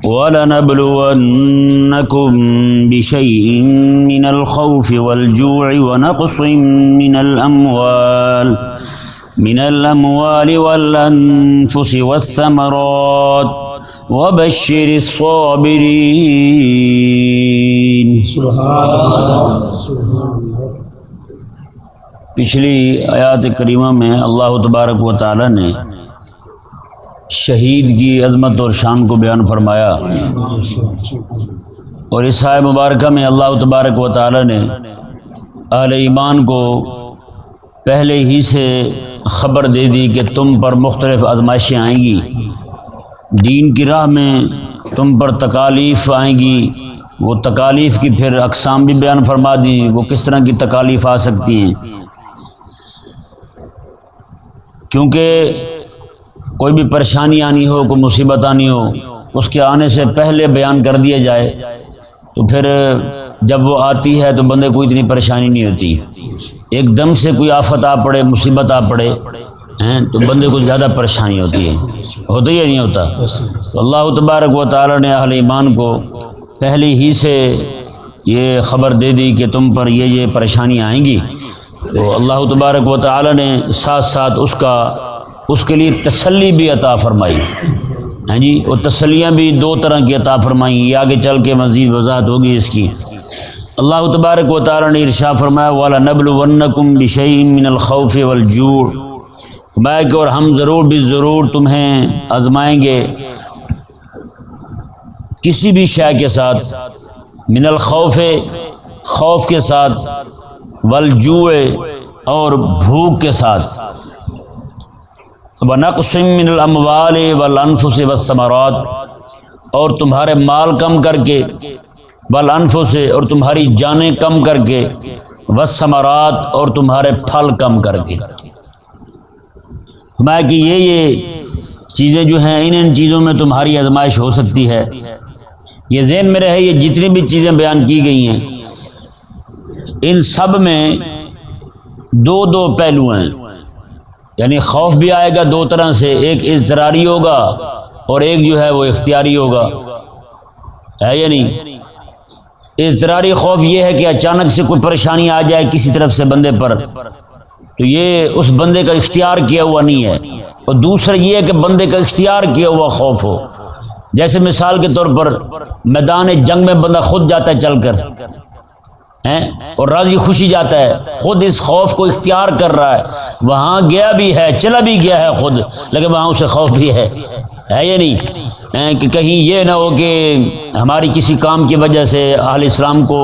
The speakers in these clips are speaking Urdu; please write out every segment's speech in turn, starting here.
وَلَنَبْلُوَنَّكُمْ بِشَيْءٍ مِّنَ الْخَوْفِ وَالْجُوعِ وَنَقْصٍ من الأموال والأنفس والثمرات وبشر الصابرين۔ پچھلی آیات کریمہ میں اللہ تبارک و تعالی نے شہید کی عظمت اور شان کو بیان فرمایا، اور اس آیت مبارکہ میں اللہ تبارک و تعالی نے اہل ایمان کو پہلے ہی سے خبر دے دی کہ تم پر مختلف آزمائشیں آئیں گی، دین کی راہ میں تم پر تکالیف آئیں گی، وہ تکالیف کی پھر اقسام بھی بیان فرما دی، وہ کس طرح کی تکالیف آ سکتی ہیں، کیونکہ کوئی بھی پریشانی آنی ہو، کوئی مصیبت آنی ہو، اس کے آنے سے پہلے بیان کر دیا جائے تو پھر جب وہ آتی ہے تو بندے کو اتنی پریشانی نہیں ہوتی۔ ایک دم سے کوئی آفت آ پڑے، مصیبت آ پڑے تو بندے کو زیادہ پریشانی ہوتی ہے، ہوتا یا نہیں ہوتا؟ تو اللہ تبارک و تعالی نے اہل ایمان کو پہلے ہی سے یہ خبر دے دی کہ تم پر یہ پریشانی آئیں گی، تو اللہ تبارک و تعالی نے ساتھ ساتھ اس کے لیے تسلی بھی عطا فرمائی، ہاں جی، اور تسلیاں بھی دو طرح کی عطا فرمائیں، یہ آگے چل کے مزید وضاحت ہوگی اس کی۔ اللہ تبارک و تعالی نے ارشاد فرمایا وَلَنَبْلُوَنَّكُمْ بِشَيْءٍ مِّنَ الْخَوْفِ وَالْجُوعِ، فرمایا کہ اور ہم ضرور بھی ضرور تمہیں آزمائیں گے کسی بھی شے کے ساتھ، من الخوف، خوف کے ساتھ، والجوع، اور بھوک کے ساتھ، وَنَقْصٍ مِّنَ الْأَمْوَالِ وَالْأَنفُسِ وَالثَّمَرَاتِ، اور تمہارے مال کم کر کے، والانفس، اور تمہاری جانیں کم کر کے، والثمرات، اور تمہارے پھل کم کر کے۔ فرمایا کہ یہ چیزیں جو ہیں ان چیزوں میں تمہاری آزمائش ہو سکتی ہے۔ یہ ذہن میں رہے، یہ جتنی بھی چیزیں بیان کی گئی ہیں ان سب میں دو پہلو ہیں، یعنی خوف بھی آئے گا دو طرح سے، ایک اضطراری ہوگا اور ایک جو ہے وہ اختیاری ہوگا، ہے یا نہیں؟ اضطراری خوف یہ ہے کہ اچانک سے کوئی پریشانی آ جائے کسی طرف سے بندے پر، تو یہ اس بندے کا اختیار کیا ہوا نہیں ہے، اور دوسرا یہ ہے کہ بندے کا اختیار کیا ہوا خوف ہو، جیسے مثال کے طور پر میدان جنگ میں بندہ خود جاتا ہے چل کر، اور راضی خوشی جاتا ہے، خود اس خوف کو اختیار کر رہا ہے، وہاں گیا بھی ہے، چلا بھی گیا ہے خود، لیکن وہاں اسے خوف بھی ہے یا نہیں؟ کہ کہیں یہ نہ ہو کہ ہماری کسی کام کی وجہ سے اہل اسلام کو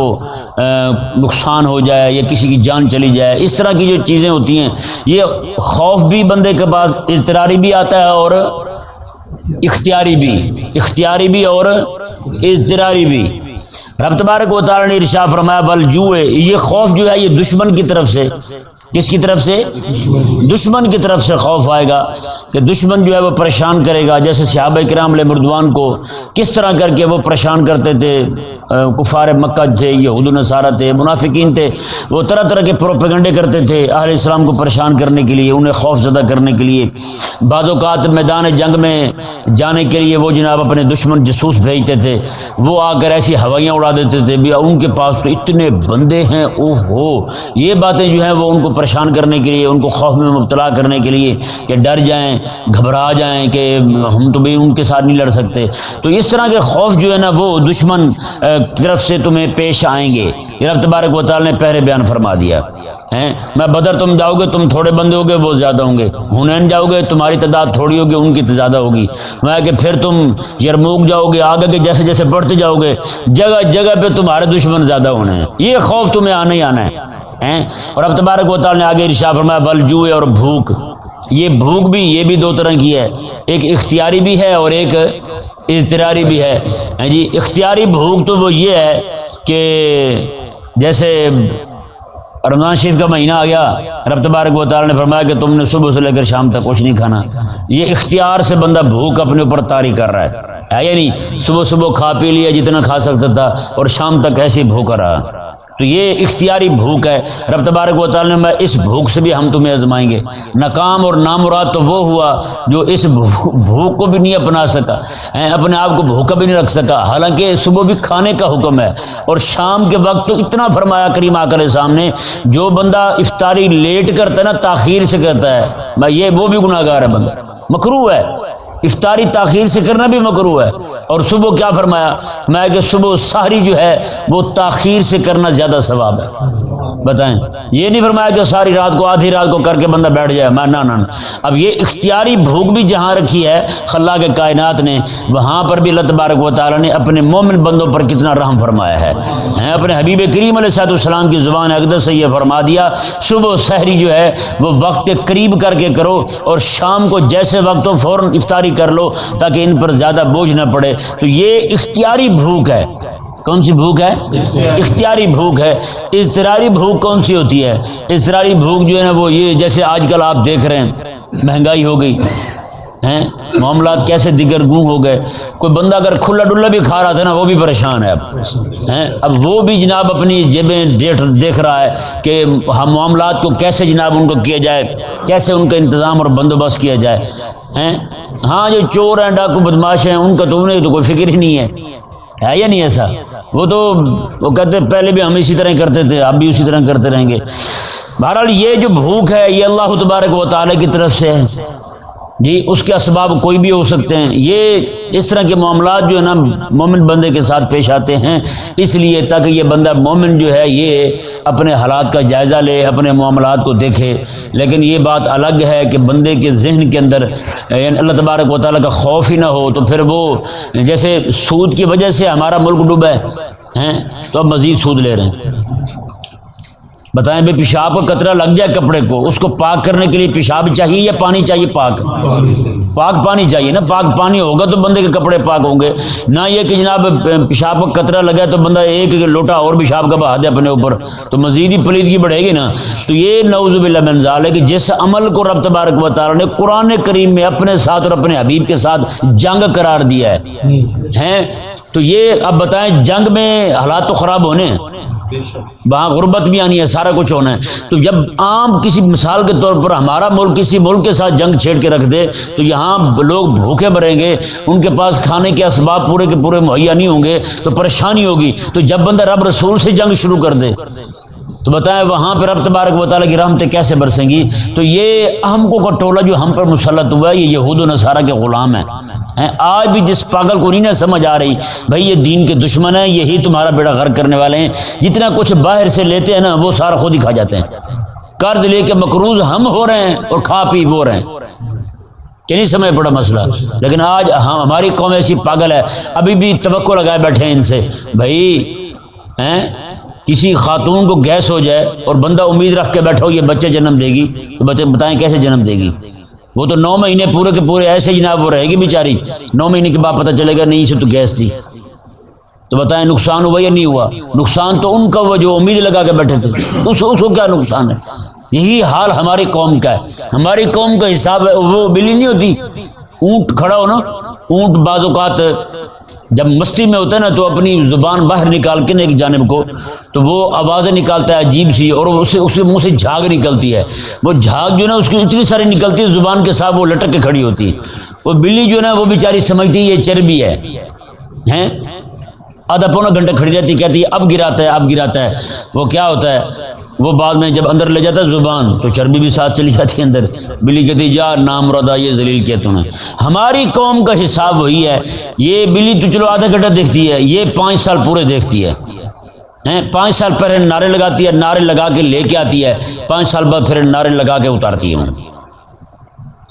نقصان ہو جائے یا کسی کی جان چلی جائے، اس طرح کی جو چیزیں ہوتی ہیں، یہ خوف بھی بندے کے پاس اضطراری بھی آتا ہے اور اختیاری بھی اور اضطراری بھی۔ رب تبارک و تعالی نے ارشاد فرمایا والجوع، یہ خوف جو ہے یہ دشمن کی طرف سے، کس کی طرف سے؟ دشمن کی طرف سے خوف آئے گا کہ دشمن جو ہے وہ پریشان کرے گا، جیسے صحابہ کرام علیہ رضوان کو کس طرح کر کے وہ پریشان کرتے تھے، کفار مکہ تھے، یہود و نصارہ تھے، منافقین تھے، وہ طرح طرح کے پروپیگنڈے کرتے تھے اہل اسلام کو پریشان کرنے کے لیے، انہیں خوف زدہ کرنے کے لیے۔ بعض اوقات میدان جنگ میں جانے کے لیے وہ جناب اپنے دشمن جاسوس بھیجتے تھے، وہ آ کر ایسی ہوائیاں اڑا دیتے تھے، ان کے پاس تو اتنے بندے ہیں، یہ باتیں جو ہیں وہ ان کو پریشان کرنے کے لیے، ان کو خوف میں مبتلا کرنے کے لیے کہ ڈر جائیں، گھبرا جائیں کہ ہم تو بھی ان کے ساتھ نہیں لڑ سکتے۔ تو اس طرح کے خوف جو ہے نا وہ دشمن کی طرف سے تمہیں پیش آئیں گے، یہ رب تبارک و تعالی نے پہلے بیان فرما دیا ہے۔ میں بدر تم جاؤ گے، تم تھوڑے بندے ہوگے، وہ زیادہ ہوں گے، حنین جاؤ گے، تمہاری تعداد تھوڑی ہوگی، ان کی زیادہ ہوگی، میں کہ پھر تم یرموک جاؤ گے، آگے کے جیسے جیسے بڑھتے جاؤ گے جگہ جگہ پہ تمہارے دشمن زیادہ ہونے ہیں، یہ خوف تمہیں آنا ہی آنا ہے۔ اور اب تبارک و تعالی نے آگے ارشاد فرمایا والجوع، اور بھوک، یہ بھوک بھی یہ بھی دو طرح کی ہے، ایک اختیاری بھی ہے اور ایک اضطراری بھی ہے۔ جی اختیاری بھوک تو وہ یہ ہے کہ جیسے رمضان شریف کا مہینہ آ گیا، رب تبارک و تعالی نے فرمایا کہ تم نے صبح سے لے کر شام تک کچھ نہیں کھانا، یہ اختیار سے بندہ بھوک اپنے اوپر طاری کر رہا ہے یا نہیں؟ صبح کھا پی لیا جتنا کھا سکتا تھا اور شام تک ایسے ہی بھوکا رہا، تو یہ اختیاری بھوک ہے. رب تبارک و تعالی نے میں اس بھوک سے بھی ہم تمہیں آزمائیں گے. ناکام اور نامراد تو وہ ہوا جو اس بھوک کو بھی نہیں اپنا سکا، اپنے آپ کو بھوکا بھی نہیں رکھ سکا، حالانکہ صبح بھی کھانے کا حکم ہے اور شام کے وقت تو اتنا فرمایا کریم آقا علیہ السلام نے، جو بندہ افطاری لیٹ کرتا ہے نا، تاخیر سے کرتا ہے، میں یہ وہ بھی گناہ گار ہے، بندہ مکروہ ہے. افطاری تاخیر سے کرنا بھی مکروہ ہے. اور صبح کیا فرمایا؟ میں کہ صبح سحری جو ہے وہ تاخیر سے کرنا زیادہ ثواب ہے. بتائیں، یہ نہیں فرمایا کہ ساری رات کو آدھی رات کو کر کے بندہ بیٹھ جائے، نہ. اب یہ اختیاری بھوک بھی جہاں رکھی ہے خلاق کائنات نے، وہاں پر بھی اللہ تبارک و تعالی نے اپنے مومن بندوں پر کتنا رحم فرمایا ہے. اپنے حبیب کریم علیہ السلام کی زبان اقدس سے یہ فرما دیا، صبح سحری جو ہے وہ وقت کے قریب کر کے کرو، اور شام کو جیسے وقت ہو فوراً افطاری کر لو تاکہ ان پر زیادہ بوجھ نہ پڑے. تو یہ اختیاری بھوک ہے. کون سی بھوک ہے؟ اختیاری بھوک ہے. اضطراری بھوک کون سی ہوتی ہے؟ اضطراری بھوک جو ہے نا وہ یہ، جیسے آج کل آپ دیکھ رہے ہیں مہنگائی ہو گئی ہیں، معاملات کیسے دیگر گوں ہو گئے. کوئی بندہ اگر کھلا ڈلا بھی کھا رہا تھا نا، وہ بھی پریشان ہے اب وہ بھی جناب اپنی جیبیں دیکھ رہا ہے کہ ہم معاملات کو کیسے جناب ان کو کیا جائے، کیسے ان کا انتظام اور بندوبست کیا جائے. ہاں جو چور ہیں، ڈاکو بدماش ہیں، ان کا تو انہیں تو کوئی فکر ہی نہیں ہے یا نہیں ایسا؟ وہ کہتے پہلے بھی ہم اسی طرح کرتے تھے، اب بھی اسی طرح کرتے رہیں گے. بہرحال یہ جو بھوک ہے یہ اللہ تبارک و تعالی کی طرف سے ہے جی، اس کے اسباب کوئی بھی ہو سکتے ہیں. یہ اس طرح کے معاملات جو ہے نا مومن بندے کے ساتھ پیش آتے ہیں، اس لیے تاکہ یہ بندہ مومن جو ہے یہ اپنے حالات کا جائزہ لے، اپنے معاملات کو دیکھے. لیکن یہ بات الگ ہے کہ بندے کے ذہن کے اندر اللہ تبارک و تعالیٰ کا خوف ہی نہ ہو، تو پھر وہ جیسے سود کی وجہ سے ہمارا ملک ڈوبا ہے تو اب مزید سود لے رہے ہیں. بتائیں بھائی، پیشاب کا قطرہ لگ جائے کپڑے کو، اس کو پاک کرنے کے لیے پیشاب چاہیے یا پانی چاہیے؟ پاک پانی چاہیے نا. پاک پانی ہوگا تو بندے کے کپڑے پاک ہوں گے. نہ یہ کہ جناب پیشاب کا قطرہ لگا تو بندہ ایک لوٹا اور پیشاب کا بہا دے اپنے اوپر، تو مزید ہی پلیدگی بڑھے گی نا. تو یہ نعوذ باللہ من ذالک کہ جس عمل کو رب تبارک و تعالی نے قرآن کریم میں اپنے ساتھ اور اپنے حبیب کے ساتھ جنگ قرار دیا ہے، تو یہ اب بتائیں، جنگ میں حالات تو خراب ہونے ہیں، وہاں غربت بھی آنی ہے، سارا کچھ ہونا ہے. تو جب عام کسی مثال کے طور پر ہمارا ملک کسی ملک کے ساتھ جنگ چھیڑ کے رکھ دے تو یہاں لوگ بھوکے مریں گے، ان کے پاس کھانے کے اسباب پورے کے پورے مہیا نہیں ہوں گے، تو پریشانی ہوگی. تو جب بندہ رب رسول سے جنگ شروع کر دے تو بتائیں وہاں پہ رب تبارک و تعالیٰ کی رحمتیں کیسے برسیں گی. تو یہ احمقوں کا ٹولہ جو ہم پر مسلط ہوا ہے، یہ یہود و نصارہ کے غلام ہیں. آج بھی جس پاگل کو نہیں نہ سمجھ آ رہی بھائی یہ دین کے دشمن ہیں، یہی تمہارا بیڑا غرق کرنے والے ہیں. جتنا کچھ باہر سے لیتے ہیں نا وہ سارا خود ہی کھا جاتے ہیں. قرض لے کے مقروض ہم ہو رہے ہیں اور کھا پی وہ رہے ہیں. کہ نہیں سمجھ پڑا مسئلہ؟ لیکن آج ہماری قوم ایسی پاگل ہے، ابھی بھی توقع لگائے بیٹھے ہیں ان سے. بھائی کسی خاتون کو گیس ہو جائے اور بندہ امید رکھ کے بیٹھا ہو یہ بچے جنم دے گی، تو بچے بتائیں کیسے جنم دے گی؟ وہ تو 9 مہینے پورے کے پورے ایسے جناب وہ رہے گی بیچاری. 9 مہینے کے بعد پتہ چلے گا نہیں اسے تو گیس تھی. تو بتائیں نقصان ہوا یا نہیں ہوا؟ نقصان تو ان کا ہوا جو امید لگا کے بیٹھے تھے، اس کو کیا نقصان ہے؟ یہی حال ہماری قوم کا ہے. ہماری قوم کا حساب ہے، وہ بلی نہیں ہوتی، اونٹ کھڑا ہو نا، اونٹ بعض اوقات جب مستی میں ہوتا ہے نا تو اپنی زبان باہر نکال کے نا ایک جانب کو، تو وہ آوازیں نکالتا ہے عجیب سی، اور اس کے منہ سے جھاگ نکلتی ہے. وہ جھاگ جو ہے نا اس کی اتنی ساری نکلتی ہے زبان کے ساتھ وہ لٹک کے کھڑی ہوتی ہے. وہ بلی جو ہے نا وہ بیچاری سمجھتی ہے یہ چربی ہے، آدھا پونا گھنٹہ کھڑی رہتی، کہتی ہے اب گراتا ہے. وہ کیا ہوتا ہے، وہ بعد میں جب اندر لے جاتا ہے زبان تو چربی بھی ساتھ چلی جاتی ہے اندر. بلی کہتی جا نامردا یہ ذلیل کیا تمہیں. ہماری قوم کا حساب وہی ہے. یہ بلی تو چلو آدھا گھنٹہ دیکھتی ہے، یہ 5 سال پورے دیکھتی ہے. 5 سال پہلے نعرے لگاتی ہے، نعرے لگا کے لے کے آتی ہے، 5 سال بعد پھر نعرے لگا کے اتارتی ہے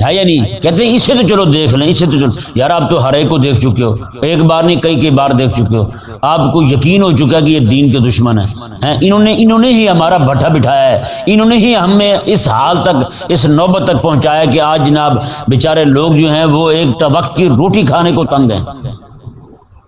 یا نہیں؟ کہتے ہیں اسے تو چلو دیکھ لیں، اسے تو چلو. یار آپ تو ہر ایک کو دیکھ چکے ہو، ایک بار نہیں کئی بار دیکھ چکے ہو. آپ کو یقین ہو چکا کہ یہ دین کے دشمن ہیں. انہوں نے ہی ہمارا بھٹا بٹھایا ہے، انہوں نے ہی ہمیں اس حال تک، اس نوبت تک پہنچایا کہ آج جناب بیچارے لوگ جو ہیں وہ ایک وقت کی روٹی کھانے کو تنگ ہیں.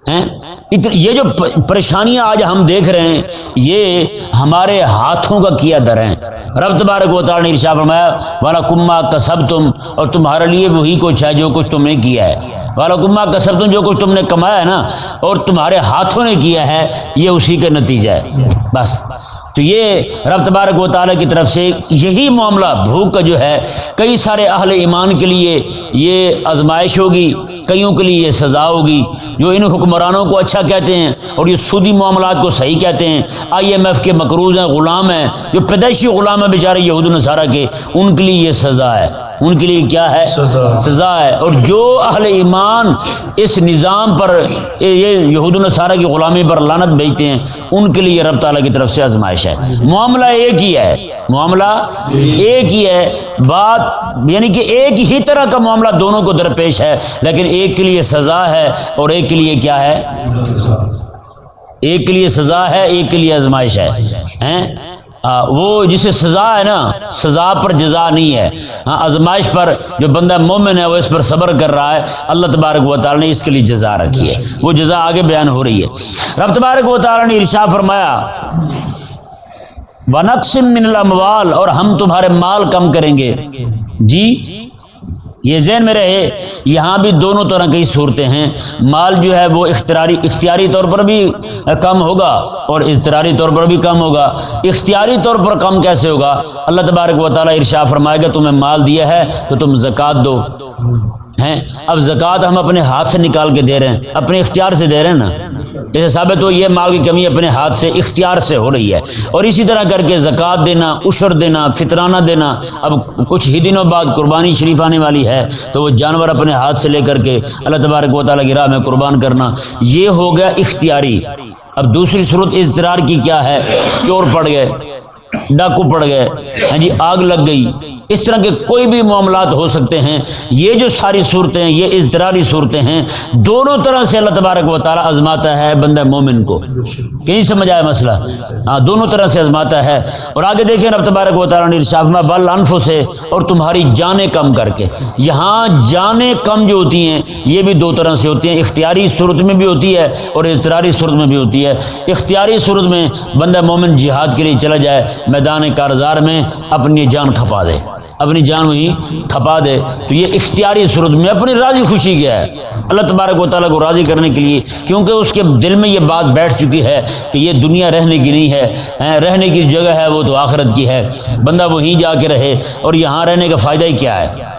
یہ جو پریشانیاں آج ہم دیکھ رہے ہیں یہ ہمارے ہاتھوں کا کیا در ہیں۔ رب تبارک و تعالی نے ارشاد فرمایا وَلَكُمْ مَا كَسَبْتُمْ، اور تمہارے لیے وہی کچھ ہے جو کچھ تم نے کیا ہے۔ وَلَكُمْ مَا كَسَبْتُمْ، جو کچھ تم نے کمایا ہے نا اور تمہارے ہاتھوں نے کیا ہے یہ اسی کا نتیجہ ہے بس۔ تو یہ رب تبارک و تعالیٰ کی طرف سے یہی معاملہ بھوک کا جو ہے کئی سارے اہل ایمان کے لیے یہ آزمائش ہوگی، کئیوں کے لیے یہ سزا ہوگی جو ان حکمرانوں کو اچھا کہتے ہیں اور یہ سودی معاملات کو صحیح کہتے ہیں، IMF کے مقروض ہیں، غلام ہیں، جو پیدائشی غلام ہیں بیچارے یہود و نصارہ کے، ان کے لیے یہ سزا ہے، ان کے لیے کیا ہے؟ سزا ہے۔ اور جو اہل ایمان اس نظام پر یہ یہود و نصارہ کی غلامی پر لعنت بھیجتے ہیں ان کے لیے رب تعالیٰ کی طرف سے آزمائش ہے۔ معاملہ ایک ہی ہے، معاملہ ایک ہی ہے، بات یعنی کہ ایک ہی طرح کا معاملہ دونوں کو درپیش ہے، لیکن ایک کے لیے سزا ہے اور ایک کے لیے کیا ہے؟ ایک کے لیے سزا ہے، ایک کے لیے آزمائش ہے۔ وہ جسے سزا ہے نا، سزا پر جزا نہیں ہے، آزمائش پر جو بندہ مومن ہے وہ اس پر صبر کر رہا ہے، اللہ تبارک و تعالی نے اس کے لیے جزا رکھی ہے، وہ جزا آگے بیان ہو رہی ہے۔ رب تبارک و تعالی نے ارشاد فرمایا وَنَقْسِم مِّنَ الْأَمْوَالِ، اور ہم تمہارے مال کم کریں گے۔ جی یہ ذہن میں رہے، یہاں بھی دونوں طرح کی صورتیں ہیں، مال جو ہے وہ اختیاری طور پر بھی کم ہوگا اور اضطراری طور پر بھی کم ہوگا۔ اختیاری طور پر کم کیسے ہوگا؟ اللہ تبارک و تعالیٰ ارشاد فرمائے گا تمہیں مال دیا ہے تو تم زکوٰۃ دو ہیں۔ اب زکوٰۃ ہم اپنے ہاتھ سے نکال کے دے رہے ہیں، اپنے اختیار سے دے رہے ہیں نا، اسے ثابت ہو یہ مال کی کمی اپنے ہاتھ سے اختیار سے ہو رہی ہے۔ اور اسی طرح کر کے زکوٰۃ دینا، عشر دینا، فطرانہ دینا، اب کچھ ہی دنوں بعد قربانی شریف آنے والی ہے تو وہ جانور اپنے ہاتھ سے لے کر کے اللہ تبارک و تعالیٰ کی راہ میں قربان کرنا، یہ ہو گیا اختیاری۔ اب دوسری صورت اضطرار کی کیا ہے؟ چور پڑ گئے، ڈاکو پڑ گئے، ہاں جی آگ لگ گئی، اس طرح کے کوئی بھی معاملات ہو سکتے ہیں۔ یہ جو ساری صورتیں ہیں یہ اضطراری صورتیں ہیں، دونوں طرح سے اللہ تبارک و تعالیٰ آزماتا ہے بندہ مومن کو۔ کہیں سمجھ آیا مسئلہ؟ ہاں دونوں طرح سے آزماتا ہے۔ اور آگے دیکھیں رب تبارک و تعالیٰ نے ارشاد فرمایا بَالْأَنفُسِ، اور تمہاری جانیں کم کر کے۔ یہاں جانیں کم جو ہوتی ہیں یہ بھی دو طرح سے ہوتی ہیں، اختیاری صورت میں بھی ہوتی ہے اور اضطراری صورت میں بھی ہوتی ہے۔ اختیاری صورت میں بندہ مومن جہاد کے لیے چلا جائے، میدان کارزار میں اپنی جان کھپا دے، اپنی جان وہیں کھپا دے، تو یہ اختیاری صورت میں اپنی راضی خوشی گیا ہے اللہ تبارک و تعالیٰ کو راضی کرنے کے لیے، کیونکہ اس کے دل میں یہ بات بیٹھ چکی ہے کہ یہ دنیا رہنے کی نہیں ہے، رہنے کی جگہ ہے وہ تو آخرت کی ہے، بندہ وہیں جا کے رہے، اور یہاں رہنے کا فائدہ ہی کیا ہے؟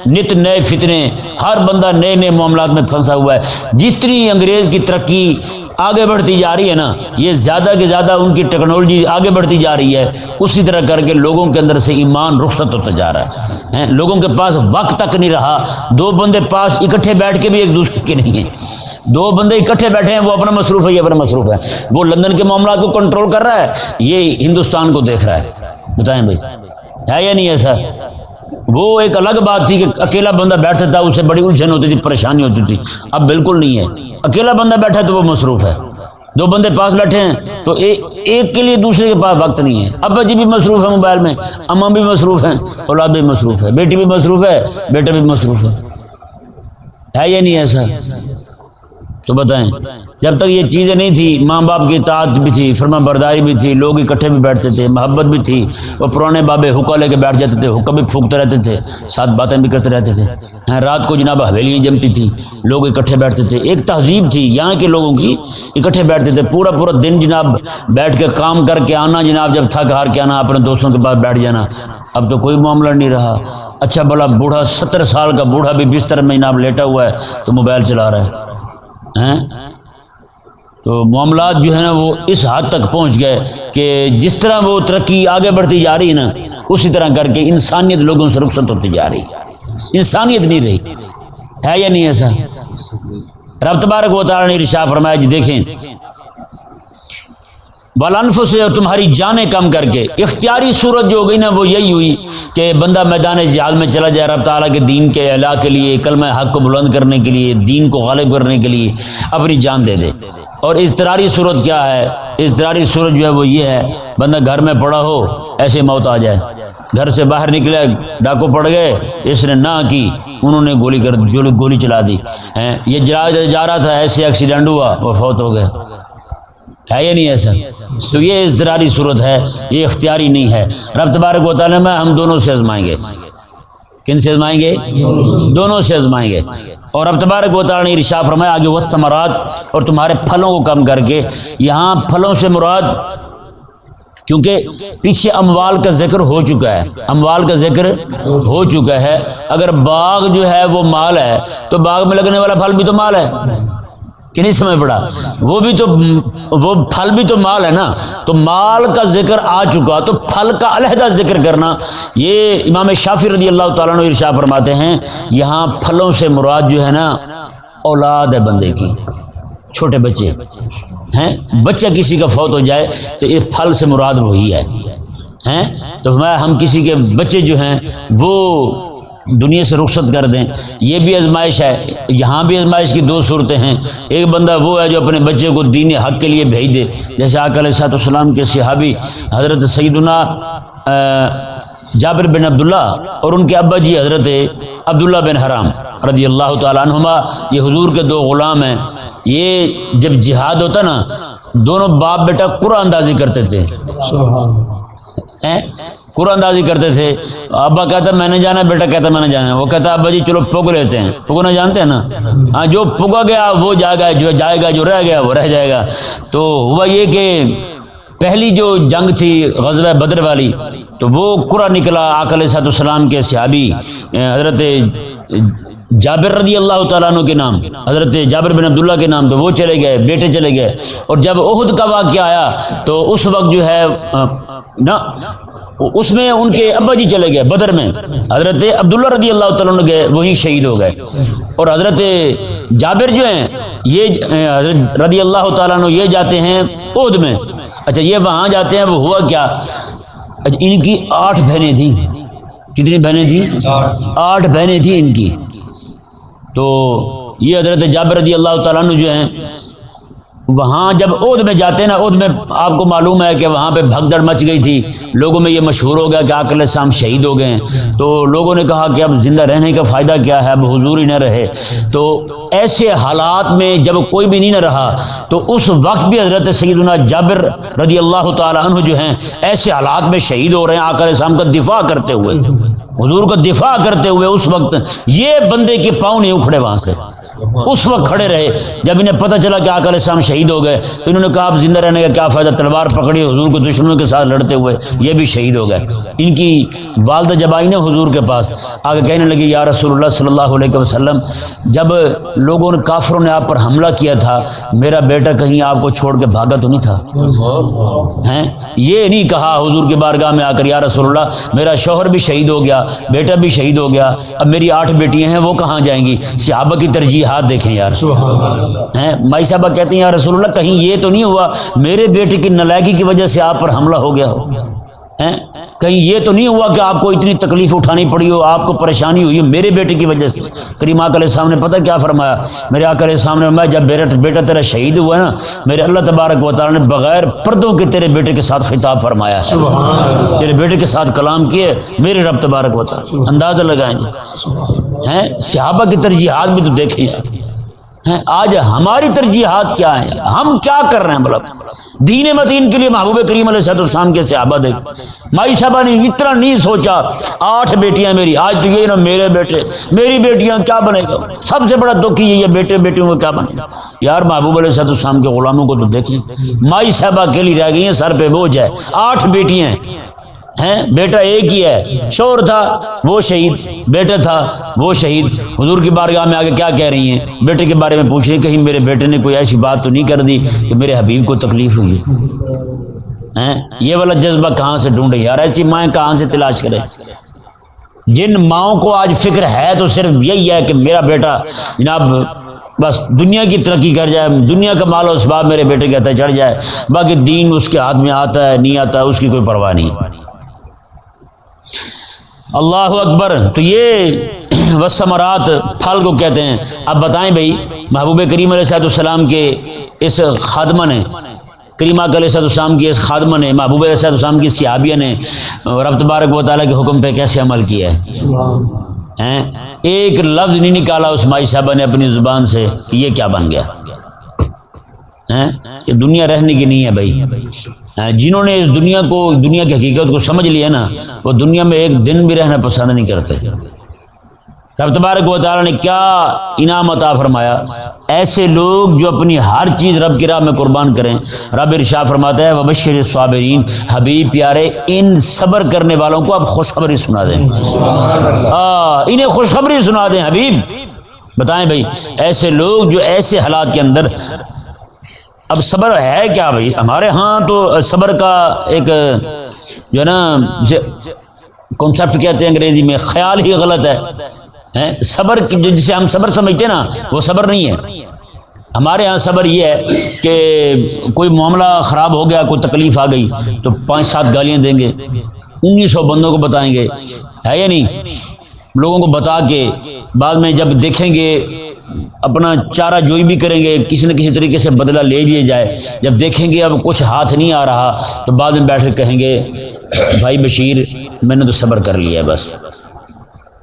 نت نئے فتنے، ہر بندہ نئے نئے معاملات میں پھنسا ہوا ہے۔ جتنی انگریز کی ترقی آگے بڑھتی جا رہی ہے نا، یہ زیادہ کے زیادہ ان کی ٹیکنالوجی آگے بڑھتی جا رہی ہے، اسی طرح کر کے لوگوں کے اندر سے ایمان رخصت ہوتا جا رہا ہے۔ لوگوں کے پاس وقت تک نہیں رہا، دو بندے پاس اکٹھے بیٹھ کے بھی ایک دوسرے کے نہیں ہیں، دو بندے اکٹھے بیٹھے ہیں، وہ اپنا مصروف ہے، یہ اپنا مصروف ہے، وہ لندن کے معاملات کو کنٹرول کر رہا ہے، یہ ہندوستان کو دیکھ رہا ہے۔ بتائیں بھائی ہے یا نہیں ایسا؟ وہ ایک الگ بات تھی کہ اکیلا بندہ بیٹھتا تھا اس سے بڑی الجھن ہوتی تھی، پریشانی ہوتی تھی، اب بالکل نہیں ہے، اکیلا بندہ بیٹھا تو وہ مصروف ہے، دو بندے پاس بیٹھے ہیں تو ایک کے لیے دوسرے کے پاس وقت نہیں ہے، ابا جی بھی مصروف ہے موبائل میں، اماں بھی مصروف ہیں، اولاد بھی مصروف ہے، بیٹی بھی مصروف ہے، بیٹا بھی مصروف ہے یا نہیں ایسا؟ تو بتائیں جب تک یہ چیزیں نہیں تھی، ماں باپ کی اطاعت بھی تھی، فرما برداری بھی تھی، لوگ اکٹھے بھی بیٹھتے تھے، محبت بھی تھی، وہ پرانے بابے حکا لے کے بیٹھ جاتے تھے، حکا بھی پھونکتے رہتے تھے، ساتھ باتیں بھی کرتے رہتے تھے، رات کو جناب حویلیاں جمتی تھی، لوگ اکٹھے بیٹھتے تھے، ایک تہذیب تھی یہاں کے لوگوں کی، اکٹھے بیٹھتے تھے، پورا پورا دن جناب بیٹھ کے کام کر کے آنا، جناب جب تھک ہار کے آنا اپنے دوستوں کے پاس بیٹھ جانا۔ اب تو کوئی معاملہ نہیں رہا، اچھا بڑا بوڑھا 70 سال کا بوڑھا بھی بستر میں جناب لیٹا ہوا ہے تو موبائل چلا رہا ہے۔ تو معاملات جو ہے نا وہ اس حد تک پہنچ گئے کہ جس طرح وہ ترقی آگے بڑھتی جا رہی ہے نا، اسی طرح کر کے انسانیت لوگوں سے رخصت ہوتی جا رہی ہے، انسانیت نہیں رہی ہے یا نہیں ایسا؟ رب تبارک و تعالیٰ نے ارشاد فرمایا جی دیکھیں بالانفس سے، اور تمہاری جانیں کم کر کے۔ اختیاری صورت جو ہو گئی نا وہ یہی ہوئی کہ بندہ میدان جہاد میں چلا جائے رب تعالیٰ کے دین کے اعلیٰ کے لیے، کلمہ حق کو بلند کرنے کے لیے، دین کو غالب کرنے کے لیے اپنی جان دے دے۔ اور اضطراری صورت کیا ہے؟ اضطراری صورت جو ہے وہ یہ ہے بندہ گھر میں پڑا ہو، ایسے موت آ جائے، گھر سے باہر نکلے، ڈاکو پڑ گئے، اس نے نہ کی، انہوں نے گولی چلا دی. یہ جا رہا تھا، ایسے ایکسیڈنٹ ہوا، وہ فوت ہو گئے. ہے یا نہیں ایسا؟ تو یہ اضطراری صورت ہے، یہ اختیاری نہیں ہے. رب تبارک و تعالیٰ میں ہم دونوں سے آزمائیں گے. کن سے آزمائیں گے؟ دونوں سے آزمائیں گے. اور رب تبارک و تعالیٰ نے ارشاد فرمایا آگے والثمرات، اور تمہارے پھلوں کو کم کر کے. یہاں پھلوں سے مراد، کیونکہ پیچھے اموال کا ذکر ہو چکا ہے، اموال کا ذکر ہو چکا ہے. اگر باغ جو ہے وہ مال ہے تو باغ میں لگنے والا پھل بھی تو مال ہے کہ نہیں سمجھ پڑا؟ وہ پھل بھی تو مال ہے نا. تو مال کا ذکر آ چکا تو پھل کا علیحدہ ذکر کرنا، یہ امام شافعی رضی اللہ تعالیٰ عنہ ارشاد فرماتے ہیں یہاں پھلوں سے مراد جو ہے نا اولاد ہے بندے کی، چھوٹے بچے ہیں. بچہ کسی کا فوت ہو جائے تو اس پھل سے مراد وہی ہے. تو ہم کسی کے بچے جو ہیں وہ دنیا سے رخصت کر دیں، یہ بھی آزمائش ہے. یہاں بھی آزمائش کی دو صورتیں ہیں. ایک بندہ وہ ہے جو اپنے بچے کو دین حق کے لیے بھیج دے، جیسے آقا علیہ الصلوۃ والسلام کے صحابی حضرت سیدنا جابر بن عبداللہ اور ان کے ابا جی حضرت عبداللہ بن حرام رضی اللہ تعالیٰ عنہما، یہ حضور کے دو غلام ہیں. یہ جب جہاد ہوتا نا، دونوں باپ بیٹا قرآن اندازی کرتے تھے، قرآن اندازی کرتے تھے. ابا کہتا میں نے جانا، بیٹا کہتا میں نے جانا. وہ کہتا ابا جی چلو پگ لیتے ہیں. پگنا جانتے ہیں نا؟ ہاں، جو پگا گیا وہ جائے گا، جو جائے گا، جو رہ گیا وہ رہ جائے گا. تو ہوا یہ کہ پہلی جو جنگ تھی غزوہ بدر والی، تو وہ قرآن نکلا. آقا علیہ الصلوۃ والسلام کے صحابی حضرت جابر رضی اللہ تعالیٰ عنہ کے نام، حضرت جابر بن عبداللہ کے نام، تو وہ چلے گئے، بیٹے چلے گئے. اور جب احد کا واقعہ آیا تو اس وقت جو ہے نا اس میں ان کے ابا جی چلے گئے بدر میں، حضرت عبداللہ رضی اللہ تعالیٰ عنہ گئے، وہیں شہید ہو گئے. اور حضرت جابر جو ہیں یہ حضرت رضی اللہ تعالیٰ عنہ یہ جاتے ہیں احد میں. اچھا، یہ وہاں جاتے ہیں، وہ ہوا کیا؟ اچھا، ان کی 8 بہنیں تھیں. کتنی بہنیں تھیں؟ 8 بہنیں تھیں ان کی. تو یہ حضرت جابر رضی اللہ تعالیٰ عنہ جو ہیں وہاں جب احد میں جاتے ہیں نا، احد میں آپ کو معلوم ہے کہ وہاں پہ بھگدڑ مچ گئی تھی. لوگوں میں یہ مشہور ہو گیا کہ آقا علیہ السلام شہید ہو گئے ہیں. تو لوگوں نے کہا کہ اب زندہ رہنے کا فائدہ کیا ہے، اب حضور ہی نہ رہے. تو ایسے حالات میں جب کوئی بھی نہیں نہ رہا تو اس وقت بھی حضرت سیدنا جابر رضی اللہ تعالیٰ عنہ جو ہیں ایسے حالات میں شہید ہو رہے ہیں، آقا علیہ السلام کا دفاع کرتے ہوئے، حضور کا دفاع کرتے ہوئے. اس وقت یہ بندے کے پاؤں نہیں اکھڑے وہاں سے، اس وقت کھڑے رہے. جب انہیں پتہ چلا کہ آقا علیہ السلام شہید ہو گئے تو انہوں نے کہا اب زندہ رہنے کا کیا فائدہ، تلوار پکڑی، حضور کو دشمنوں کے ساتھ لڑتے ہوئے یہ بھی شہید ہو گئے. ان کی والدہ جب آئی نا حضور کے پاس، آگے کہنے لگی یا رسول اللہ صلی اللہ علیہ وسلم، جب لوگوں نے کافروں نے آپ پر حملہ کیا تھا میرا بیٹا کہیں آپ کو چھوڑ کے بھاگا تو نہیں تھا؟ ہیں یہ نہیں کہا حضور کی بارگاہ میں آ کر یا رسول اللہ میرا شوہر بھی شہید ہو گیا، بیٹا بھی شہید ہو گیا، اب میری 8 بیٹیاں ہیں وہ کہاں جائیں گی؟ صحابہ کی ترجیحات دیکھیں یار. مائی صاحبہ کہتے ہیں یا رسول اللہ کہیں یہ تو نہیں ہوا میرے بیٹے کی نالائکی کی وجہ سے آپ پر حملہ ہو گیا ہو؟ کہیں یہ تو نہیں ہوا کہ آپ کو اتنی تکلیف اٹھانی پڑی ہو، آپ کو پریشانی ہوئی میرے بیٹے کی وجہ سے؟ کریم آقا علیہ السلام نے پتہ کیا فرمایا؟ میرے آقا علیہ السلام نے فرمایا جب بیٹا تیرا شہید ہوا ہے نا، میرے اللہ تبارک و تعالیٰ نے بغیر پردوں کے تیرے بیٹے کے ساتھ خطاب فرمایا ہے، تیرے بیٹے کے ساتھ کلام کیے میرے رب تبارک و تعالیٰ. اندازہ لگائیں گے. صحابہ کی ترجیحات بھی تو دیکھیں. آج ہماری ترجیحات کیا ہیں، ہم کیا کر رہے ہیں؟ مطلب دین متین کے لیے محبوب کریم علیہ السلام کے صحابہ دیکھ. مائی صاحبہ نے اتنا نہیں سوچا 8 بیٹیاں میری، آج تو یہ نا میرے بیٹے میری بیٹیاں کیا بنے گا؟ سب سے بڑا دکھ یہ بیٹے بیٹیوں کو کیا بنے گا یار. محبوب علیہ السلام کے غلاموں کو تو دیکھ لیں، مائی صاحبہ کے لیے رہ گئی ہیں سر پہ بوجھ ہے. 8 بیٹیاں ہیں، بیٹا ایک ہی ہے، شوہر تھا وہ شہید، بیٹا تھا وہ شہید. حضور کی بارگاہ میں آگے کیا کہہ رہی ہیں؟ بیٹے کے بارے میں پوچھ رہی کہیں میرے بیٹے نے کوئی ایسی بات تو نہیں کر دی کہ میرے حبیب کو تکلیف ہوئی؟ یہ والا جذبہ کہاں سے ڈھونڈے یار؟ ایسی مائیں کہاں سے تلاش کرے؟ جن ماؤں کو آج فکر ہے تو صرف یہی ہے کہ میرا بیٹا جناب بس دنیا کی ترقی کر جائے، دنیا کا مال و اسباب میرے بیٹے کے ہاتھ چڑھ جائے، باقی دین اس کے ہاتھ میں آتا ہے نہیں آتا اس کی کوئی پرواہ نہیں. اللہ اکبر. تو یہ والثمرات پھل کو کہتے ہیں. اب بتائیں بھائی محبوب کریم علیہ السلام کے اس خادمہ نے کریمہ علیہ السلام کی اس خادمہ نے، محبوب علیہ السلام کی صحابیہ نے رب تبارک و تعالیٰ کے حکم پہ کیسے عمل کیا ہے؟ ایک لفظ نہیں نکالا اس مائی صاحبہ نے اپنی زبان سے کہ یہ کیا بن گیا. یہ دنیا رہنے کی نہیں ہے بھائی. جنہوں نے اس دنیا کو، دنیا کی حقیقت کو سمجھ لیا نا، وہ دنیا میں ایک دن بھی رہنا پسند نہیں کرتے. رب تبارک و تعالیٰ نے کیا انعام عطا فرمایا. ایسے لوگ جو اپنی ہر چیز رب کی راہ میں قربان کریں. رب ارشاد فرماتا ہے وبشر الصابرین، حبیب پیارے ان صبر کرنے والوں کو آپ خوشخبری سنا دیں. انہیں خوشخبری سنا دیں حبیب. بتائیں بھائی ایسے لوگ جو ایسے حالات کے اندر، اب صبر ہے کیا بھائی؟ ہمارے ہاں تو صبر کا ایک جو ہے نا کانسیپٹ کہتے ہیں انگریزی میں، خیال ہی غلط ہے. صبر جسے ہم صبر سمجھتے ہیں نا، وہ صبر نہیں ہے. ہمارے ہاں صبر یہ ہے کہ کوئی معاملہ خراب ہو گیا، کوئی تکلیف آ گئی تو 5-7 گالیاں دیں گے، 1900 بندوں کو بتائیں گے، ہے یا نہیں؟ لوگوں کو بتا کے بعد میں جب دیکھیں گے اپنا چارہ جوئی بھی کریں گے، کسی نہ کسی طریقے سے بدلہ لے لیے جائے. جب دیکھیں گے اب کچھ ہاتھ نہیں آ رہا تو بعد میں بیٹھ کے کہیں گے بھائی بشیر میں نے تو صبر کر لیا ہے، بس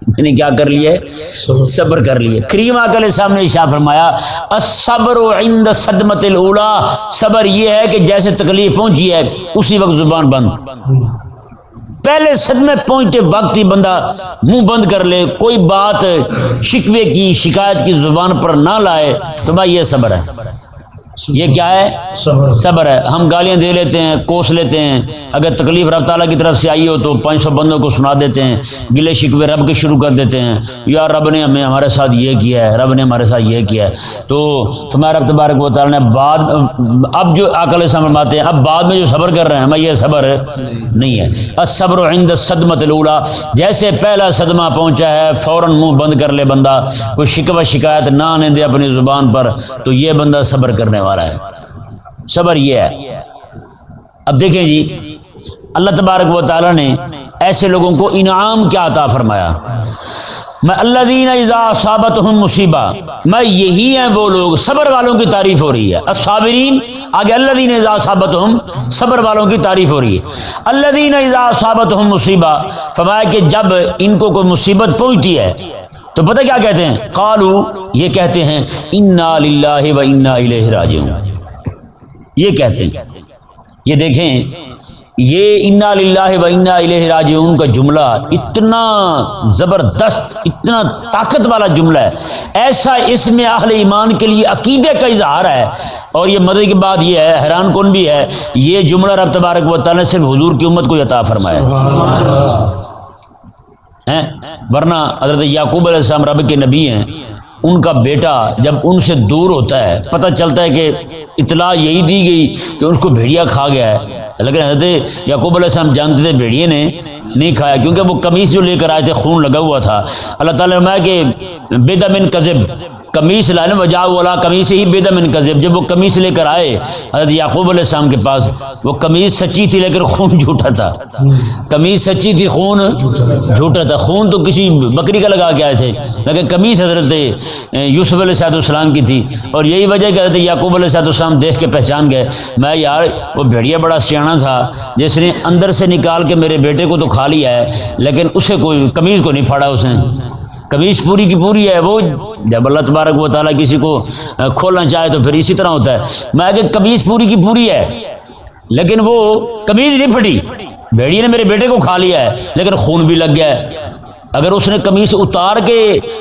میں نے کیا کر لیا ہے؟ صبر کر لیا. کریم آقا علیہ السلام نے ارشاد فرمایا الصبر عند صدمۃ الاولی، صبر یہ ہے کہ جیسے تکلیف پہنچی ہے اسی وقت زبان بند. پہلے صدمے پہنچتے وقت ہی بندہ منہ بند کر لے، کوئی بات شکوے کی شکایت کی زبان پر نہ لائے تو بھائی یہ صبر ہے. یہ کیا ہے؟ صبر ہے. ہم گالیاں دے لیتے ہیں، کوس لیتے ہیں، اگر تکلیف رب تعالیٰ کی طرف سے آئی ہو تو 500 بندوں کو سنا دیتے ہیں، گلے شکوے رب کے شروع کر دیتے ہیں، یا رب نے ہمارے ساتھ یہ کیا ہے، رب نے ہمارے ساتھ یہ کیا ہے. تو تمہارا رب تبارک و تعالیٰ نے بعد اب جو آقا علیہ السلام فرماتے ہیں اب بعد میں جو صبر کر رہے ہیں یہ صبر نہیں ہے. الصبر عند الصدمۃ الاولی، جیسے پہلا صدمہ پہنچا ہے فوراً منہ بند کر لے بندہ، کوئی شکوہ شکایت نہ آنے دے اپنی زبان پر، تو یہ بندہ صبر کرنے والا ہے. صبر یہ ہے. اب دیکھیں جی اللہ تبارک و تعالیٰ نے ایسے لوگوں کو انعام کیا عطا فرمایا. میں الذین اذا اصابتہم مصیبہ، میں یہی ہیں وہ لوگ، صبر والوں کی تعریف ہو رہی ہے. الصابرین آگے الذین اذا اصابتہم، صبر والوں کی تعریف ہو رہی ہے. الذین اذا اصابتہم مصیبہ، فرمایا کہ جب ان کو کوئی مصیبت پہنچتی ہے تو پتہ کیا کہتے ہیں؟ قالوا، یہ کہتے ہیں انا للہ و انا الیہ راجعون. یہ کہتے ہیں، یہ دیکھیں یہ انا للہ و انا الیہ راجعون کا جملہ اتنا زبردست، اتنا طاقت والا جملہ ہے. ایسا اس میں اہل ایمان کے لیے عقیدے کا اظہار ہے. اور یہ مدد کی بات یہ ہے، حیران کن بھی ہے، یہ جملہ رب تبارک و تعالیٰ نے صرف حضور کی امت کو عطا فرمایا ہے. ورنہ حضرت یعقوب علیہ السلام رب کے نبی ہیں، ان کا بیٹا جب ان سے دور ہوتا ہے، پتہ چلتا ہے کہ اطلاع یہی دی گئی کہ ان کو بھیڑیا کھا گیا ہے، لیکن حضرت یعقوب علیہ السلام جانتے تھے بھیڑیے نے نہیں کھایا، کیونکہ وہ قمیص جو لے کر آئے تھے خون لگا ہوا تھا. اللہ تعالیٰ نے فرمایا کہ بِدْءٍ مِّن کَذِب، قمیص لائے وجاؤ علی قمیصہ بِدْءٍ مِّن کَذِب. جب وہ قمیص لے کر آئے حضرت یعقوب علیہ السلام کے پاس، وہ قمیص سچی تھی لیکن خون جھوٹا تھا. قمیص سچی تھی، خون جھوٹا تھا. خون تو کسی بکری کا لگا کے آئے تھے، لیکن قمیص حضرت یوسف علیہ السلام کی تھی. اور یہی وجہ کہ حضرت یعقوب علیہ السلام دیکھ کے پہچان گئے، میں یار وہ بھیڑیا بڑا سیانا تھا جس نے اندر سے نکال کے میرے بیٹے کو تو کھا لیا ہے لیکن اسے کوئی قمیص کو نہیں پھاڑا. اس نے قمیص پوری کی پوری ہے. وہ جب اللہ تبارک و تعالیٰ کسی کو کھولنا چاہے تو پھر اسی طرح ہوتا ہے. میں کہ قمیص پوری کی پوری ہے لیکن وہ قمیص نہیں پھٹی. بھیڑیے نے میرے بیٹے کو کھا لیا ہے لیکن خون بھی لگ گیا ہے. اگر اس نے قمیص اتار کے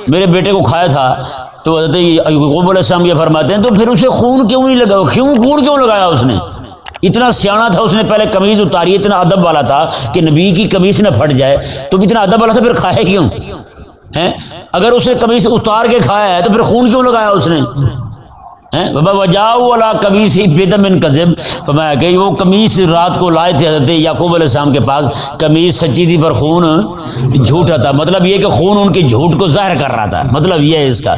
میرے بیٹے کو کھایا تھا تو حضرت یعقوب علیہ السلام یہ فرماتے ہیں تو پھر اسے خون کیوں نہیں لگا؟ خون کیوں لگایا اس نے؟ اتنا سیانا تھا، اس نے پہلے قمیص اتاری، اتنا ادب والا تھا کہ نبی کی قمیص نہ پھٹ جائے، تو اتنا ادب والا تھا پھر کھائے کیوں ہیں؟ اگر اس نے قمیص اتار کے کھایا ہے تو پھر خون کیوں لگایا اس نے؟ وجاؤ علی قمیصہ بِدْءٍ مِّن کَذِب، فرمایا کہ وہ قمیص رات کو لائے تھے حضرت یعقوب علیہ السلام کے پاس، قمیص سچی تھی پر خون جھوٹا تھا. مطلب یہ کہ خون ان کے جھوٹ کو ظاہر کر رہا تھا، مطلب یہ ہے اس کا.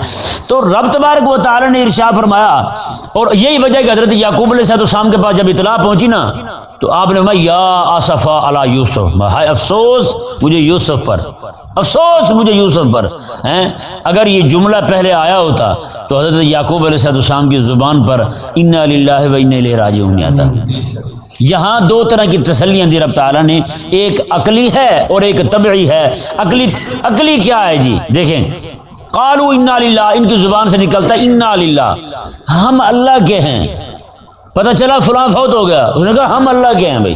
تو رب تبارک و تعالی نے ارشاد فرمایا، اور یہی وجہ کہ حضرت یعقوب علیہ السلام کے پاس جب اطلاع پہنچی نا تو آپ نے فرمایا یا آسفا علی یوسف، ہائے افسوس مجھے یوسف پر، افسوس مجھے یوسف پر. اگر یہ جملہ پہلے آیا ہوتا تو حضرت یعقوب علیہ السلام کی زبان پر انا للہ و انا الیہ راجعون آتا. یہاں دو طرح کی تسلیاں دی رب تعالیٰ نے، ایک عقلی ہے اور ایک طبعی ہے. عقلی کیا ہے جی؟ دیکھیں، قالوا انا للہ، ان کی زبان سے نکلتا ہے انا للہ، ہم اللہ کے ہیں. پتہ چلا فلاں فوت ہو گیا، اس نے کہا ہم اللہ کے ہیں. بھائی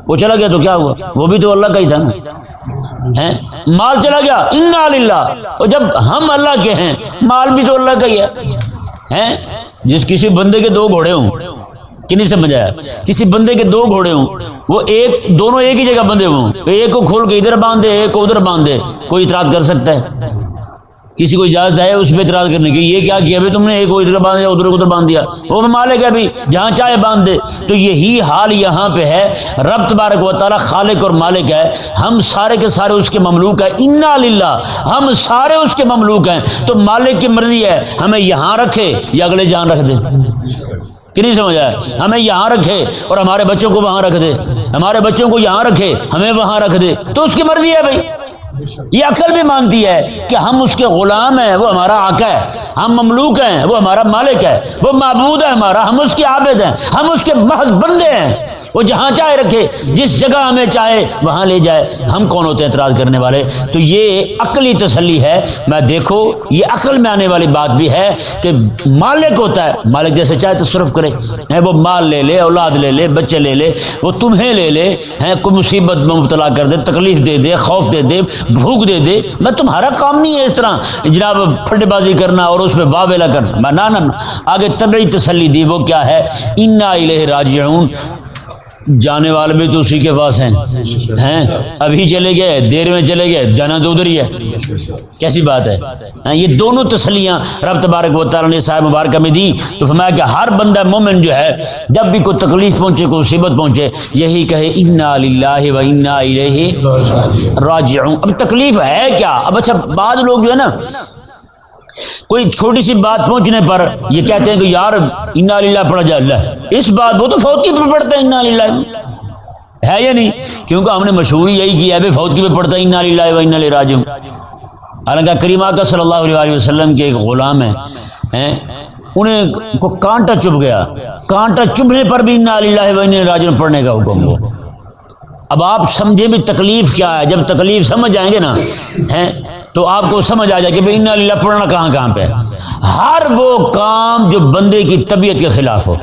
وہ چلا گیا تو کیا ہوا؟ وہ بھی تو اللہ کا ہی تھا نا. مال چلا گیا، انا للہ، اور جب ہم اللہ کے ہیں مال بھی تو اللہ کا ہی ہے. جس کسی بندے کے دو گھوڑے ہوں، کہ نہیں سمجھایا؟ کسی بندے کے دو گھوڑے ہوں، وہ دونوں ایک ہی جگہ بندے ہوں، ایک کو کھول کے ادھر باندھ دے، ایک کو ادھر باندھ دے، کوئی اعتراض کر سکتا ہے؟ کسی کو اجازت ہے اس پہ اعتراض کرنے کی؟ یہ کیا کیا تم نے، ایک کو ادھر باندھ دیا ادھر کو ادھر باندھ دیا، وہ مالک ہے بھی جہاں چاہے باندھ دے. تو یہی حال یہاں پہ ہے. رب تبارک و تعالیٰ خالق اور مالک ہے، ہم سارے کے سارے اس کے مملوک ہیں. انا للہ، ہم سارے اس کے مملوک ہیں. تو مالک کی مرضی ہے ہمیں یہاں رکھے یا اگلے جہاں رکھ دے. کہ نہیں سمجھا؟ ہمیں یہاں رکھے اور ہمارے بچوں کو وہاں رکھ دے، ہمارے بچوں کو یہاں رکھے ہمیں وہاں رکھ دے، تو اس کی مرضی ہے. بھائی یہ عقل بھی مانتی ہے کہ ہم اس کے غلام ہیں، وہ ہمارا آقا ہے، ہم مملوک ہیں، وہ ہمارا مالک ہے، وہ معبود ہے ہمارا، ہم اس کے عابد ہیں، ہم اس کے محض بندے ہیں. وہ جہاں چاہے رکھے، جس جگہ ہمیں چاہے وہاں لے جائے. ہم کون ہوتے ہیں اعتراض کرنے والے؟ تو یہ عقلی تسلی ہے. میں دیکھو یہ عقل میں آنے والی بات بھی ہے کہ مالک ہوتا ہے، مالک جیسے چاہے تصرف کرے. وہ مال لے لے، اولاد لے لے، بچے لے لے، وہ تمہیں لے لے، کوئی مصیبت میں مبتلا کر دے، تکلیف دے دے، خوف دے دے، بھوک دے دے. میں تمہارا کام نہیں ہے اس طرح جناب پھڈے بازی کرنا اور اس پہ واویلا کرنا. نہ آگے طبعی تسلی دی، وہ کیا ہے؟ انا الیہ راجعون. جانے والے بھی تو اسی کے پاس ہیں. ابھی چلے گئے، دیر میں چلے گئے، جانا تو ادھر ہی ہے. کیسی بات ہے؟ یہ دونوں تسلیاں رب تبارک و تعالیٰ نے صاحب مبارکہ میں دی. تو فرمایا کہ ہر بندہ مومن جو ہے جب بھی کوئی تکلیف پہنچے، کوئی مصیبت پہنچے، یہی کہے انا للہ و انا الیہ راجعون. اب تکلیف ہے کیا؟ اب اچھا بعض لوگ جو ہے نا کوئی چھوٹی سی بات پہنچنے پر یہ کہتے ہیں کہ یار انا للہ پڑھا جائے. اللہ اس بات وہ تو فوت کی پہ پڑھتا ہے انا للہ، ہے یا نہیں؟ کیونکہ ہم نے مشہور یہی کیا ہے فوت کی پہ پڑھتا ہے انا للہ و انا الیہ راجعون. حالانکہ کریم آقا صلی اللہ علیہ وسلم کے ایک غلام ہیں، انہیں کو کانٹا چبھ گیا، کانٹا چبھنے پر بھی انا للہ و انا الیہ راجعون پڑھنے کا حکم ہوا. اب آپ سمجھے بھی تکلیف کیا ہے. جب تکلیف سمجھ جائیں گے نا تو آپ کو سمجھ آ جائے کہ بھائی انا للہ پڑھنا کہاں پہ. ہر وہ کام جو بندے کی طبیعت کے خلاف ہو،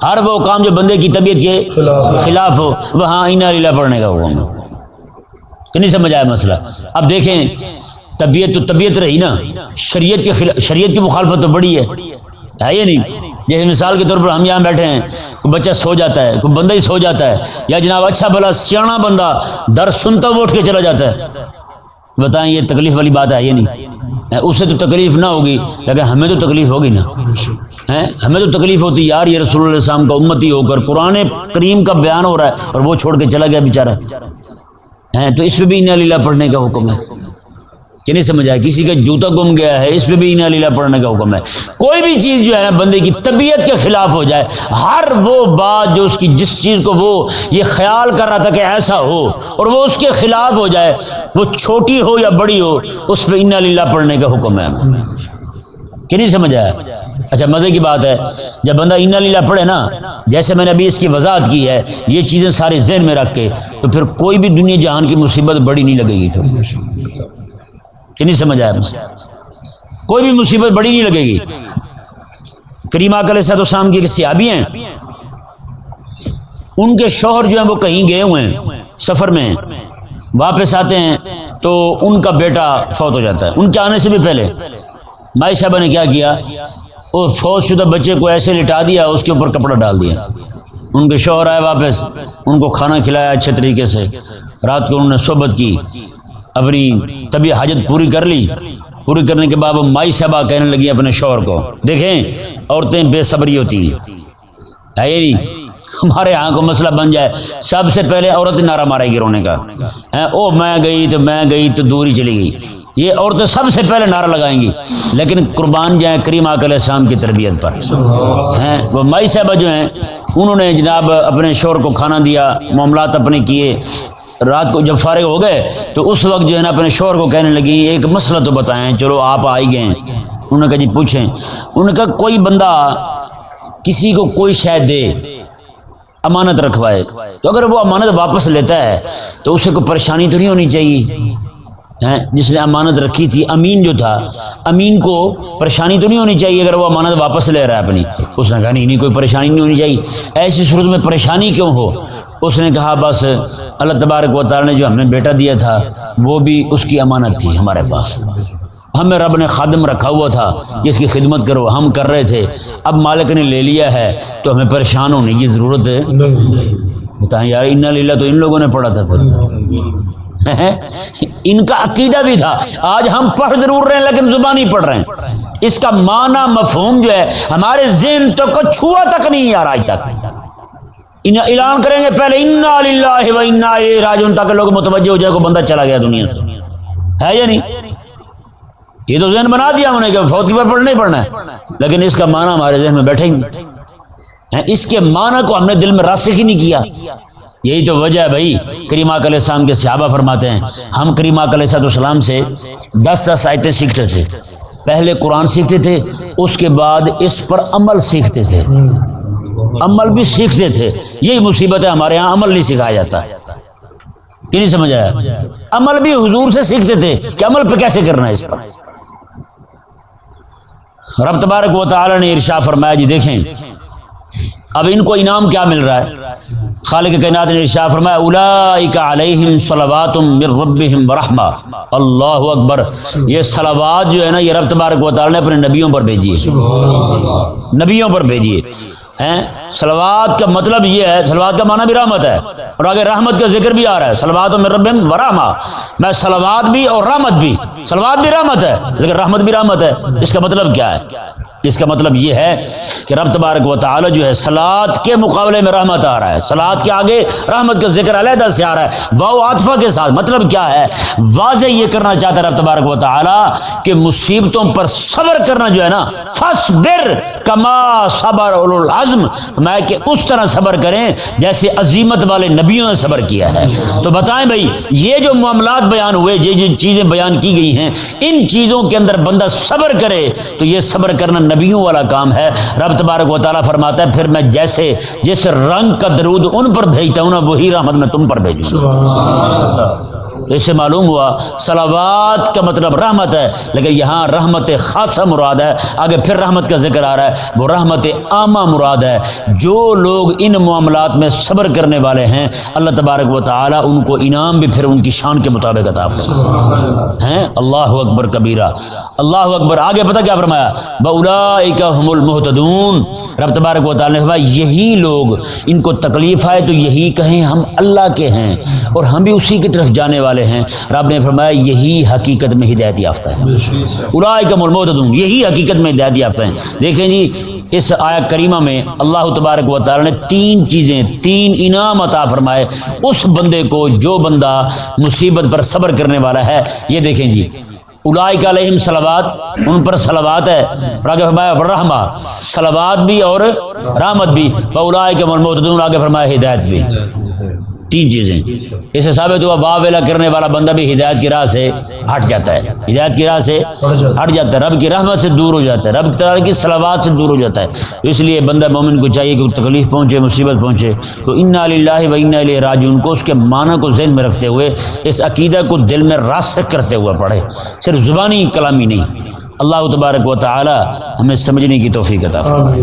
ہر وہ کام جو بندے کی طبیعت کے خلاف ہو، وہاں انا للہ پڑھنے کا حکم ہے. کہ نہیں سمجھ آیا مسئلہ؟ اب دیکھیں طبیعت تو طبیعت رہی نا، شریعت کے شریعت کی مخالفت تو بڑی ہے یا نہیں؟ جیسے مثال کے طور پر ہم یہاں بیٹھے ہیں، کوئی بچہ سو جاتا ہے، کوئی بندہ ہی سو جاتا ہے، یا جناب اچھا بھلا سیاںا بندہ درس سنتا وہ اٹھ کے چلا جاتا ہے. بتائیں یہ تکلیف والی بات ہے یا نہیں؟ اسے تو تکلیف نہ ہوگی لیکن ہمیں تو تکلیف ہوگی نا. ہمیں تو تکلیف ہوتی یار، یہ رسول اللہ علیہ السلام کا امتی ہو کر قرآن کریم کا بیان ہو رہا ہے اور وہ چھوڑ کے چلا گیا بیچارہ. تو اس پہ بھی انا للہ پڑھنے کا حکم ہے. کہ نہیں سمجھا؟ کسی کا جوتا گم گیا ہے، اس پہ بھی انا للہ پڑھنے کا حکم ہے. کوئی بھی چیز جو ہے نا بندے کی طبیعت کے خلاف ہو جائے، ہر وہ بات جو اس کی جس چیز کو وہ یہ خیال کر رہا تھا کہ ایسا ہو اور وہ اس کے خلاف ہو جائے، وہ چھوٹی ہو یا بڑی ہو، اس پہ انا للہ پڑھنے کا حکم ہے. کہ نہیں سمجھا؟ اچھا مزے کی بات ہے جب بندہ انا للہ پڑھے نا، جیسے میں نے ابھی اس کی وضاحت کی ہے، یہ چیزیں سارے ذہن میں رکھ کے، تو پھر کوئی بھی دنیا جہان کی مصیبت بڑی نہیں لگے گی. کہ نہیں سمجھ آیا؟ کوئی بھی مصیبت بڑی نہیں لگے گی. کریم آقا علیہ السلام کی ایک صحابی ہیں، ان کے شوہر جو ہیں وہ کہیں گئے ہوئے ہیں سفر میں، واپس آتے ہیں تو ان کا بیٹا فوت ہو جاتا ہے. ان کے آنے سے بھی پہلے مائی صاحبہ نے کیا کیا، اور فوت شدہ بچے کو ایسے لٹا دیا، اس کے اوپر کپڑا ڈال دیا. ان کے شوہر آئے واپس، ان کو کھانا کھلایا اچھے طریقے سے، رات کو انہوں نے صحبت کی، اپنی طبی حاجت پوری کر لی. پوری کرنے کے بعد وہ مائی صاحبہ کہنے لگی اپنے شوہر کو، دیکھیں عورتیں بے صبری ہوتی ہیں، ہے یہ نہیں؟ ہمارے یہاں کو مسئلہ بن جائے سب سے پہلے عورت نعرہ مارے گی رونے کا، او میں گئی تو دور ہی چلی گئی. یہ عورتیں سب سے پہلے نعرہ لگائیں گی، لیکن قربان جائیں کریم آقا علیہ السلام کی تربیت پر. وہ مائی صاحبہ جو ہیں انہوں نے جناب اپنے شوہر کو کھانا دیا، معاملات اپنے کیے. رات کو جب فارغ ہو گئے تو اس وقت جو ہے نا اپنے شوہر کو کہنے لگی ایک مسئلہ تو بتائیں، چلو آپ آ ہی گئے. انہوں نے کہا جی پوچھیں. انہوں نے کہا کوئی بندہ کسی کو کوئی شے دے، امانت رکھوائے، تو اگر وہ امانت واپس لیتا ہے تو اسے کوئی پریشانی تو نہیں ہونی چاہیے. جس نے امانت رکھی تھی، امین جو تھا، امین کو پریشانی تو نہیں ہونی چاہیے اگر وہ امانت واپس لے رہا ہے اپنی. اس نے کہا نہیں کوئی پریشانی نہیں ہونی چاہیے. ایسی صورت میں پریشانی کیوں ہو؟ اس نے کہا بس اللہ تبارک و تعالی نے جو ہمیں بیٹا دیا تھا وہ بھی اس کی امانت تھی ہمارے پاس، ہمیں رب نے خادم رکھا ہوا تھا جس کی خدمت کرو، ہم کر رہے تھے، اب مالک نے لے لیا ہے تو ہمیں پریشان ہونے کی ضرورت ہے؟ بتائیں یار، انا للہ تو ان لوگوں نے پڑھا تھا پھر ان کا عقیدہ بھی تھا. آج ہم پڑھ ضرور رہے ہیں لیکن زبانی پڑھ رہے ہیں، اس کا معنی مفہوم جو ہے ہمارے ذہن تک کو چھوا تک نہیں یار آج تک. اعلان کریں گے پہلے انا للہ و انا الیہ راجعون تاکہ لوگ متوجہ ہو جائے کو بندہ چلا گیا دنیا سے، ہے یا نہیں؟ یہ تو ذہن بنا دیا ہم نے کہ فوت کی پر پڑھنا ہی پڑھنا ہے، لیکن اس کا معنی ہمارے ذہن میں بیٹھے ہی نہیں. اس کے معنی کو ہم نے دل میں راسخ ہی نہیں کیا. یہی تو وجہ ہے بھائی. کریم آقا علیہ السلام کے صحابہ فرماتے ہیں ہم کریم آقا علیہ السلام سے 10 آیتیں سیکھتے تھے. پہلے قرآن سیکھتے تھے، اس کے بعد اس پر عمل سیکھتے تھے، عمل بھی سیکھتے تھے. یہی مصیبت ہے ہمارے ہاں، عمل نہیں سکھایا جاتا. کہ نہیں سمجھ آیا؟ عمل بھی حضور سے سیکھتے تھے کہ عمل پہ کیسے کرنا ہے. اس پر رب تبارک و تعالی نے ارشاد فرمایا جی دیکھیں اب ان کو انعام کیا مل رہا ہے. خالق کائنات نے ارشاد فرمایا اولئک علیہم صلوات من ربہم ورحمہ. اللہ اکبر. یہ صلوات جو ہے نا یہ رب تبارک و تعالی نے اپنے نبیوں پر بھیجی ہے، نبیوں پر بھیجی ہے. صلوات کا مطلب یہ ہے، صلوات کا معنی بھی رحمت ہے اور آگے رحمت کا ذکر بھی آ رہا ہے. صلوات من ربہم ورحمہ، میں صلوات بھی اور رحمت بھی. صلوات بھی رحمت ہے لیکن رحمت بھی رحمت ہے. اس کا مطلب کیا ہے؟ اس کا مطلب یہ ہے کہ رب تبارک و تعالی جو ہے صلوات کے مقابلے میں رحمت آ رہا ہے، صلوات کے آگے رحمت کا ذکر علیحدہ سے آ رہا ہے واو عاطفہ کے ساتھ. مطلب کیا ہے؟ واضح یہ کرنا چاہتا ہے رب تبارک و تعالی کہ مصیبتوں پر صبر کرنا جو ہے نا، فاصبر کما صبر اولو العزم، میں کہ اس طرح صبر کریں جیسے عزیمت والے نبیوں نے صبر کیا ہے. تو بتائیں بھائی یہ جو معاملات بیان ہوئے، یہ جو چیزیں بیان کی گئی ہیں، ان چیزوں کے اندر بندہ صبر کرے تو یہ صبر کرنا نبیوں والا کام ہے. رب تبارک و تعالیٰ فرماتا ہے پھر میں جیسے جس رنگ کا درود ان پر بھیجتا ہوں نا وہی رحمت میں تم پر بھیجوں گا. تو اس سے معلوم ہوا صلوات کا مطلب رحمت ہے، لیکن یہاں رحمت خاصہ مراد ہے. آگے پھر رحمت کا ذکر آ رہا ہے، وہ رحمت عامہ مراد ہے. جو لوگ ان معاملات میں صبر کرنے والے ہیں اللہ تبارک و تعالی ان کو انعام بھی پھر ان کی شان کے مطابق عطا فرمائے ہیں. اللہ اکبر کبیرہ، اللہ اکبر. آگے پتہ کیا فرمایا؟ وَأُولَٰئِكَ هُمُ الْمُهْتَدُونَ. رب تبارک و تعالی نے فرمایا یہی لوگ، ان کو تکلیف آئے تو یہی کہیں ہم اللہ کے ہیں اور ہم بھی اسی کی طرف جانے والے ہیں. رب نے فرمایا یہی حقیقت میں ہدایت یافتہ ہیں. اولئک هم المهتدون، یہی حقیقت میں ہدایت یافتہ ہیں. دیکھیں جی اس آیت کریمہ میں اللہ تبارک و تعالی نے 3 چیزیں، 3 انعام عطا فرمائے اس بندے کو جو بندہ مصیبت پر صبر کرنے والا ہے. یہ دیکھیں جی اولئک علیہم صلوات، ان پر صلوات ہے، اور آگے فرمایا رحمہ، صلوات بھی اور رحمت بھی. اولئک هم المهتدون، آگے فرمایا ہدایت بھی. 3 چیزیں. اس سے ثابت ہوا واویلا کرنے والا بندہ بھی ہدایت کی راہ سے ہٹ جاتا ہے، ہدایت کی راہ سے ہٹ جاتا ہے، رب کی رحمت سے دور ہو جاتا ہے، رب تعالی کی صلوات سے دور ہو جاتا ہے. اس لیے بندہ مومن کو چاہیے کہ تکلیف پہنچے، مصیبت پہنچے تو انا للہ و انا الیہ راجعون کو اس کے معنی کو ذہن میں رکھتے ہوئے اس عقیدہ کو دل میں راسخ کرتے ہوئے پڑھے، صرف زبانی کلامی نہیں. اللہ تبارک و تعالی ہمیں سمجھنے کی توفیق عطا فرمائے.